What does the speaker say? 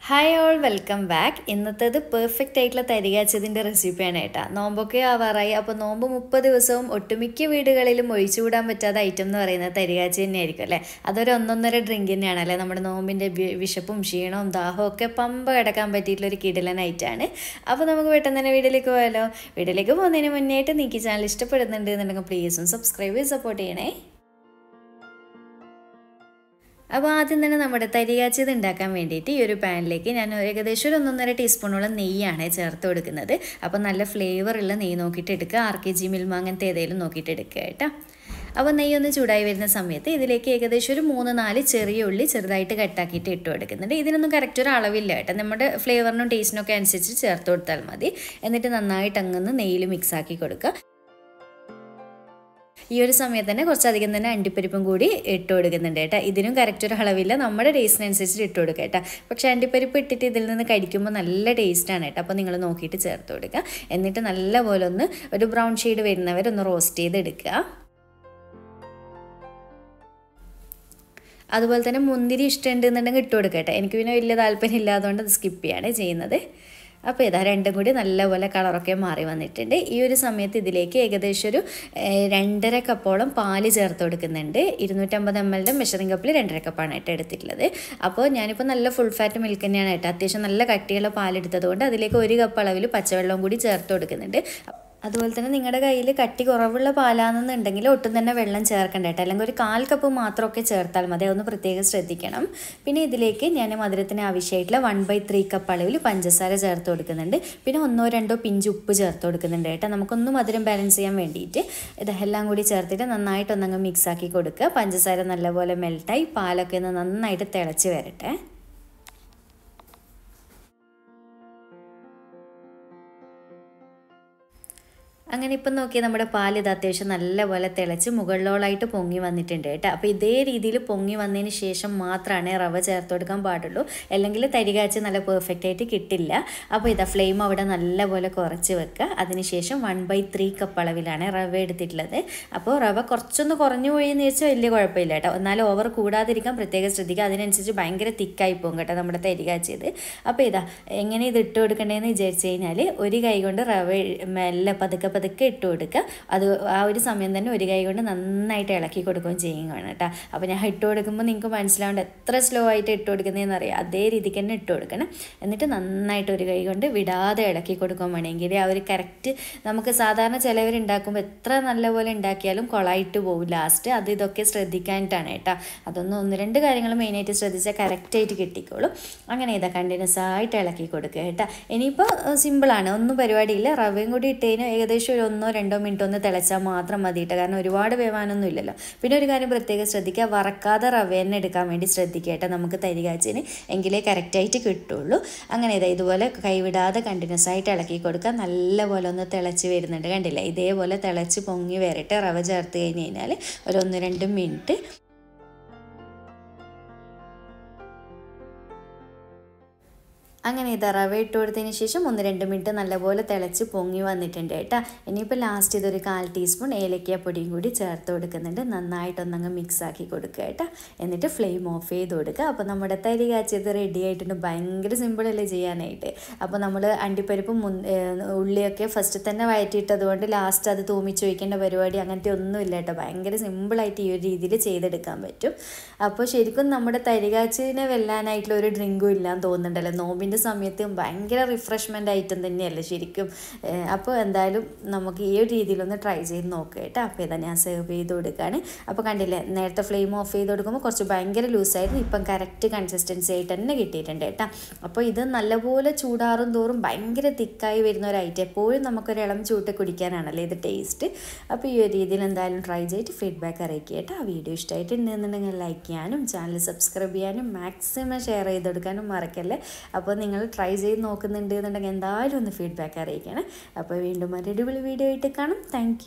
Hi all welcome back. ഇന്നത്തേത് perfect ആയിട്ടുള്ള തരികാച്ചതിൻ്റെ റെസിപ്പിയാണ് കേട്ടോ. നോമ്പൊക്കെ ആവാറായി. അപ്പോൾ നോമ്പ് 30 ദിവസവും ഒട്ടുമിക്ക വീടുകളിലും ഒഴിച്ചുകൂടാൻ പറ്റാത്ത ഐറ്റം എന്ന് പറയുന്നത് തരികാച്ചി തന്നെയായിരിക്കും അല്ലേ. അതൊരു ഒന്നൊന്നര ഡ്രിങ്ക് തന്നെയാണ് അല്ലേ. നമ്മുടെ നോമ്പിൻ്റെ വിശപ്പും ക്ഷീണവും ദാഹവും ഒക്കെ പമ്പ കിടക്കാൻ പറ്റിയിട്ടുള്ളൊരു കിടിലൻ ഐറ്റമാണ്. അപ്പോൾ നമുക്ക് പെട്ടെന്ന് തന്നെ വീഡിയോയിലേക്ക് പോയാലോ. വീഡിയോയിലേക്ക് പോകുന്നതിന് മുന്നേയായിട്ട് നിങ്ങൾക്ക് ഈ ചാനൽ ഇഷ്ടപ്പെടുന്നുണ്ട് എന്നുണ്ടെങ്കിൽ പ്ലീസും സബ്സ്ക്രൈബ് ചെയ്ത് സപ്പോർട്ട് ചെയ്യണേ. അപ്പോൾ ആദ്യം തന്നെ നമ്മുടെ തരികാച്ചത് ഉണ്ടാക്കാൻ വേണ്ടിയിട്ട് ഈ ഒരു പാനിലേക്ക് ഞാൻ ഏകദേശം ഒരു 1.5 ടീസ്പൂണോളം നെയ്യാണ് ചേർത്ത് കൊടുക്കുന്നത്. അപ്പോൾ നല്ല ഫ്ലേവറുള്ള നെയ്യ് നോക്കിയിട്ട് എടുക്കുക. RKG മിൽമ അങ്ങനത്തെ ഏതെങ്കിലും നോക്കിയിട്ട് എടുക്കുക കേട്ടോ. അപ്പോൾ നെയ്യൊന്ന് ചൂടായി വരുന്ന സമയത്ത് ഇതിലേക്ക് ഏകദേശം ഒരു 3-4 ചെറിയ ഉള്ളി ചെറുതായിട്ട് കട്ടാക്കിയിട്ട് ഇട്ട് കൊടുക്കുന്നുണ്ട്. ഇതിനൊന്നും കറക്റ്റ് ഒരു അളവില്ല കേട്ടോ. നമ്മുടെ ഫ്ലേവറിനും ടേസ്റ്റിനും ഒക്കെ അനുസരിച്ച് ചേർത്ത് കൊടുത്താൽ മതി. എന്നിട്ട് നന്നായിട്ട് അങ്ങ് നെയ്യിൽ മിക്സാക്കി കൊടുക്കുക. ഈ ഒരു സമയത്ത് തന്നെ കുറച്ചധികം തന്നെ അണ്ടിപ്പരിപ്പും കൂടി ഇട്ട് കൊടുക്കുന്നുണ്ട് കേട്ടോ. ഇതിനും കറക്റ്റ് ഒരു അളവില്ല, നമ്മുടെ ടേസ്റ്റിനനുസരിച്ച് ഇട്ട് കൊടുക്കുക കേട്ടോ. പക്ഷേ അണ്ടിപ്പരിപ്പ് ഇട്ടിട്ട് ഇതിൽ നിന്ന് കഴിക്കുമ്പോൾ നല്ല ടേസ്റ്റാണ് കേട്ടോ. അപ്പോൾ നിങ്ങൾ നോക്കിയിട്ട് ചേർത്ത് കൊടുക്കുക. എന്നിട്ട് നല്ലപോലെ ഒന്ന് ഒരു ബ്രൗൺ ഷെയ്ഡ് വരുന്നവരെ ഒന്ന് റോസ്റ്റ് ചെയ്ത് എടുക്കുക. അതുപോലെ തന്നെ മുന്തിരി ഇഷ്ടമുണ്ടെന്നുണ്ടെങ്കിൽ ഇട്ട് കൊടുക്കുക കേട്ടോ. എനിക്ക് പിന്നെ വലിയ താല്പര്യം ഇല്ലാത്തതുകൊണ്ട് അത് സ്കിപ്പ് ചെയ്യാണ് ചെയ്യുന്നത്. അപ്പോൾ ഇതാ രണ്ടും കൂടി നല്ലപോലെ കളറൊക്കെ മാറി വന്നിട്ടുണ്ട്. ഈ ഒരു സമയത്ത് ഇതിലേക്ക് ഏകദേശം ഒരു 2.5 കപ്പോളം പാല് ചേർത്ത് കൊടുക്കുന്നുണ്ട്. 250 ml മെഷറിംഗ് കപ്പിൽ 2.5 കപ്പാണ് കേട്ടോ എടുത്തിട്ടുള്ളത്. അപ്പോൾ ഞാനിപ്പോൾ നല്ല ഫുൾ ഫാറ്റ് മിൽക്ക് തന്നെയാണ് കേട്ടോ. അത്യാവശ്യം നല്ല കട്ടിയുള്ള പാലെടുത്തത് കൊണ്ട് അതിലേക്ക് 1 കപ്പ് അളവിൽ പച്ചവെള്ളം കൂടി ചേർത്ത് കൊടുക്കുന്നുണ്ട്. അതുപോലെ തന്നെ നിങ്ങളുടെ കയ്യിൽ കട്ടി കുറവുള്ള പാലാണെന്നുണ്ടെങ്കിൽ ഒട്ടും തന്നെ വെള്ളം ചേർക്കണ്ട കേട്ടോ. അല്ലെങ്കിൽ ഒരു 1/4 കപ്പ് മാത്രമൊക്കെ ചേർത്താൽ മതി. അതൊന്ന് പ്രത്യേകം ശ്രദ്ധിക്കണം. പിന്നെ ഇതിലേക്ക് ഞാൻ മധുരത്തിന് ആവശ്യമായിട്ടുള്ള 1/3 കപ്പ് അളവിൽ പഞ്ചസാര ചേർത്ത് കൊടുക്കുന്നുണ്ട്. പിന്നെ 1-2 പിഞ്ച് ഉപ്പ് ചേർത്ത് കൊടുക്കുന്നുണ്ട് കേട്ടോ. നമുക്കൊന്ന് മധുരം ബാലൻസ് ചെയ്യാൻ വേണ്ടിയിട്ട് ഇതെല്ലാം കൂടി ചേർത്തിട്ട് നന്നായിട്ടൊന്നങ്ങ് മിക്സാക്കി കൊടുക്കുക. പഞ്ചസാര നല്ലപോലെ മെൽട്ടായി പാലൊക്കെ ഒന്ന് നന്നായിട്ട് തിളച്ച് വരട്ടെ. അങ്ങനെ ഇപ്പം നോക്കിയാൽ നമ്മുടെ പാൽ ഇത് അത്യാവശ്യം നല്ലപോലെ തിളച്ച് മുകളിലോളായിട്ട് പൊങ്ങി വന്നിട്ടുണ്ട് കേട്ടോ. അപ്പോൾ ഇതേ രീതിയിൽ പൊങ്ങി വന്നതിന് ശേഷം മാത്രമാണ് റവ ചേർത്ത് കൊടുക്കാൻ പാടുള്ളൂ. അല്ലെങ്കിൽ തരികാച്ചി നല്ല പെർഫെക്റ്റ് ആയിട്ട് കിട്ടില്ല. അപ്പോൾ ഇതാ ഫ്ലെയിം അവിടെ നല്ലപോലെ കുറച്ച് വെക്കുക. അതിനുശേഷം 1/3 കപ്പ് അളവിലാണ് റവ എടുത്തിട്ടുള്ളത്. അപ്പോൾ റവ കുറച്ചൊന്ന് കുറഞ്ഞു പോയെന്ന് വെച്ചാൽ വലിയ കുഴപ്പമില്ല കേട്ടോ. എന്നാലും ഓവർ കൂടാതിരിക്കാൻ പ്രത്യേകം ശ്രദ്ധിക്കുക. അതിനനുസരിച്ച് ഭയങ്കര തിക്കായി പോകും കേട്ടോ നമ്മുടെ തരികാച്ചിയത്. അപ്പോൾ ഇതാ എങ്ങനെ ഇത് ഇട്ട് കൊടുക്കേണ്ടതെന്ന് വിചാരിച്ചു കഴിഞ്ഞാൽ ഒരു കൈ കൊണ്ട് റവ മെല്ലെ പതുക്കെ ഇട്ട് കൊടുക്കുക. അത് ആ ഒരു സമയം തന്നെ ഒരു കൈ കൊണ്ട് നന്നായിട്ട് ഇളക്കി കൊടുക്കുകയും ചെയ്യുകയാണ് കേട്ടോ. അപ്പോൾ ഞാൻ ഇട്ട് കൊടുക്കുമ്പോൾ നിങ്ങൾക്ക് മനസ്സിലാവേണ്ട എത്ര സ്ലോ ആയിട്ട് ഇട്ട് കൊടുക്കുന്നതെന്ന് അറിയാം. അതേ രീതിക്ക് തന്നെ ഇട്ട് കൊടുക്കണം. എന്നിട്ട് നന്നായിട്ട് ഒരു കൈ കൊണ്ട് വിടാതെ ഇളക്കി കൊടുക്കാൻ വേണമെങ്കിൽ ആ ഒരു കറക്റ്റ് നമുക്ക് സാധാരണ ചിലവരുണ്ടാക്കുമ്പോൾ എത്ര നല്ലപോലെ ഉണ്ടാക്കിയാലും കൊളായിട്ട് പോകും ലാസ്റ്റ്. അത് ഇതൊക്കെ ശ്രദ്ധിക്കാനായിട്ടാണ് കേട്ടോ. അതൊന്നും 1-2 കാര്യങ്ങൾ മെയിനായിട്ട് ശ്രദ്ധിച്ചാൽ കറക്റ്റായിട്ട് കിട്ടിക്കോളും. അങ്ങനെ ഇതാ കണ്ടിന്യൂസ് ആയിട്ട് ഇളക്കി കൊടുക്കുക കേട്ടോ. ഇനിയിപ്പോൾ സിമ്പിളാണ്, ഒന്നും പരിപാടിയില്ല. റവയും കൂടി ഇട്ടതിന് ഏകദേശം ഒരു 1-2 മിനിറ്റ് ഒന്ന് തിളച്ചാൽ മാത്രം മതി കേട്ടോ. കാരണം ഒരുപാട് വേവാനൊന്നും ഇല്ലല്ലോ. പിന്നെ ഒരു കാര്യം പ്രത്യേകം ശ്രദ്ധിക്കുക, വറക്കാതെ റവ തന്നെ എടുക്കാൻ വേണ്ടി ശ്രദ്ധിക്കുക കേട്ടോ. നമുക്ക് തരികാച്ചിന് എങ്കിലേ കറക്റ്റായിട്ട് കിട്ടുള്ളൂ. അങ്ങനെ ഇതുപോലെ കൈവിടാതെ കണ്ടിന്യൂസ് ആയിട്ട് ഇളക്കി കൊടുക്കുക. നല്ലപോലെ ഒന്ന് തിളച്ച് വരുന്നുണ്ട് കണ്ടില്ല. ഇതേപോലെ തിളച്ച് പൊങ്ങി വരട്ടെ. റവ ചേർത്ത് കഴിഞ്ഞ് കഴിഞ്ഞാൽ ഒരു 1-2 മിനിറ്റ് അങ്ങനെ ഇതാ റവ ഇട്ട് കൊടുത്തതിന് ശേഷം 1-2 മിനിറ്റ് നല്ലപോലെ തിളച്ച് പൊങ്ങി വന്നിട്ടുണ്ട് കേട്ടോ. ഇനിയിപ്പോൾ ലാസ്റ്റ് ഇതൊരു 1/4 ടീസ്പൂൺ ഏലക്ക പൊടിയും കൂടി ചേർത്ത് കൊടുക്കുന്നുണ്ട്. നന്നായിട്ടൊന്നങ്ങ് മിക്സാക്കി കൊടുക്കുക കേട്ടോ. എന്നിട്ട് ഫ്ലെയിം ഓഫ് ചെയ്ത് കൊടുക്കുക. അപ്പോൾ നമ്മുടെ തരികാച്ചത് റെഡി ആയിട്ടുണ്ട്. ഭയങ്കര സിമ്പിളല്ലേ ചെയ്യാനായിട്ട്. അപ്പോൾ നമ്മൾ അണ്ടിപ്പരിപ്പും ഉള്ളിയൊക്കെ ഫസ്റ്റ് തന്നെ വഴറ്റിയിട്ടത് കൊണ്ട് ലാസ്റ്റ് അത് തൂമിച്ച് വയ്ക്കേണ്ട പരിപാടി അങ്ങനത്തെ ഒന്നുമില്ല കേട്ടോ. ഭയങ്കര സിമ്പിളായിട്ട് ഈ ഒരു രീതിയിൽ ചെയ്തെടുക്കാൻ പറ്റും. അപ്പോൾ ശരിക്കും നമ്മുടെ തരികാച്ചിനെ വെല്ലാനായിട്ടുള്ള ഒരു ഡ്രിങ്കും ഇല്ലാന്ന് തോന്നുന്നുണ്ടല്ലോ. നോമ്പിൻ്റെ സമയത്ത് ഭയങ്കര റിഫ്രഷ്മെൻ്റ് ഐറ്റം തന്നെയല്ലേ ശരിക്കും. അപ്പോൾ എന്തായാലും നമുക്ക് ഈ ഒരു രീതിയിലൊന്ന് ട്രൈ ചെയ്ത് നോക്കുക കേട്ടോ. അപ്പോൾ ഇതാ ഞാൻ സെർവ് ചെയ്ത് കൊടുക്കുകയാണ്. അപ്പോൾ കണ്ടില്ലേ, നേരത്തെ ഫ്ലെയിം ഓഫ് ചെയ്ത് കൊടുക്കുമ്പോൾ കുറച്ച് ഭയങ്കര ലൂസായിരുന്നു. ഇപ്പം കറക്റ്റ് കൺസിസ്റ്റൻസി ആയിട്ട് തന്നെ കിട്ടിയിട്ടുണ്ട് കേട്ടോ. അപ്പോൾ ഇത് നല്ലപോലെ ചൂടാറും തോറും ഭയങ്കര തിക്കായി വരുന്ന ഒരു ഐറ്റം. എപ്പോഴും നമുക്കൊരു ഇളം ചൂട്ട് കുടിക്കാനാണല്ലോ ഇത് ടേസ്റ്റ്. അപ്പോൾ ഈ ഒരു രീതിയിൽ എന്തായാലും ട്രൈ ചെയ്തിട്ട് ഫീഡ്ബാക്ക് അറിയിക്കുക കേട്ടോ. ആ വീഡിയോ ഇഷ്ടമായിട്ടുണ്ടെന്നുണ്ടെങ്കിൽ ലൈക്ക് ചെയ്യാനും ചാനൽ സബ്സ്ക്രൈബ് ചെയ്യാനും മാക്സിമം ഷെയർ ചെയ്ത് കൊടുക്കാനും മറക്കല്ലേ. അപ്പോൾ നിങ്ങൾ ട്രൈ ചെയ്ത് നോക്കുന്നുണ്ട് എന്നുണ്ടെങ്കിൽ എന്തായാലും ഒന്ന് ഫീഡ്ബാക്ക് അറിയിക്കണം. അപ്പോൾ വീണ്ടും ഒരു അടിപൊളി വീഡിയോ ആയിട്ട് കാണാം. താങ്ക്